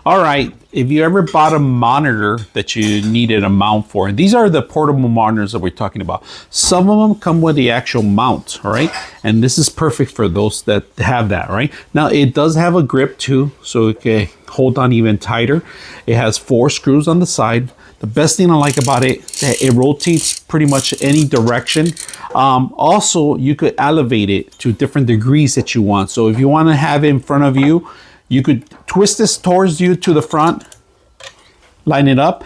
All right, if you ever bought a monitor that you needed a mount for, and these are the portable monitors that we're talking about. Some of them come with the actual mount, all right? And this is perfect for those that have that, right? Now, it does have a grip too, so it can hold on even tighter. It has 4 screws on the side. The best thing I like about it, that it rotates pretty much any direction. Also, you could elevate it to different degrees that you want. So if you want to have it in front of you, you could twist this towards you to the front, line it up,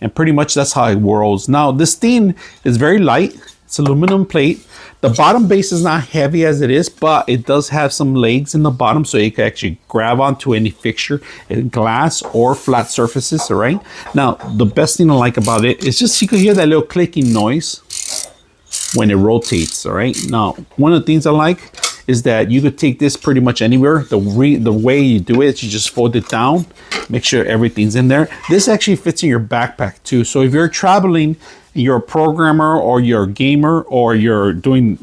and pretty much that's how it whirls. Now, this thing is very light. It's aluminum plate. The bottom base is not heavy as it is, but it does have some legs in the bottom, so you can actually grab onto any fixture in glass or flat surfaces, all right? Now, the best thing I like about it is just you can hear that little clicking noise when it rotates, all right? Now, one of the things I like is that you could take this pretty much anywhere. The way you do it, you just fold it down, make sure everything's in there. This actually fits in your backpack too. So if you're traveling, you're a programmer or you're a gamer or you're doing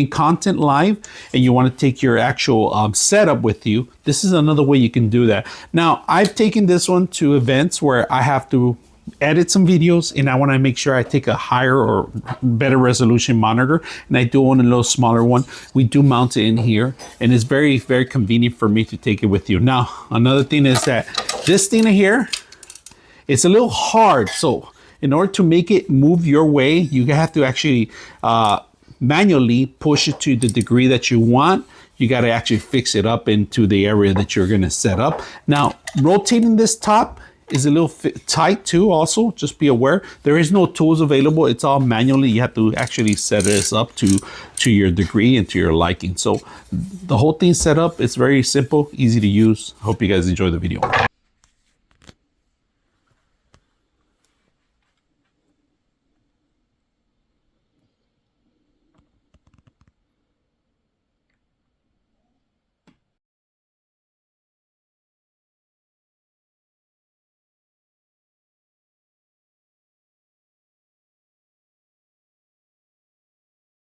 content live and you want to take your actual setup with you, this is another way you can do that. Now, I've taken this one to events where I have to edit some videos and I want to make sure I take a higher or better resolution monitor, and I do want a little smaller one. We do mount it in here, and it's very, very convenient for me to take it with you. Now, another thing is that this thing here, it's a little hard. So in order to make it move your way, you have to actually manually push it to the degree that you want. You got to actually fix it up into the area that you're going to set up. Now, rotating this top is a little tight too. Also, just be aware there is no tools available. It's all manually. You have to actually set this up to your degree and to your liking. So the whole thing set up, it's very simple, easy to use. Hope you guys enjoy the video.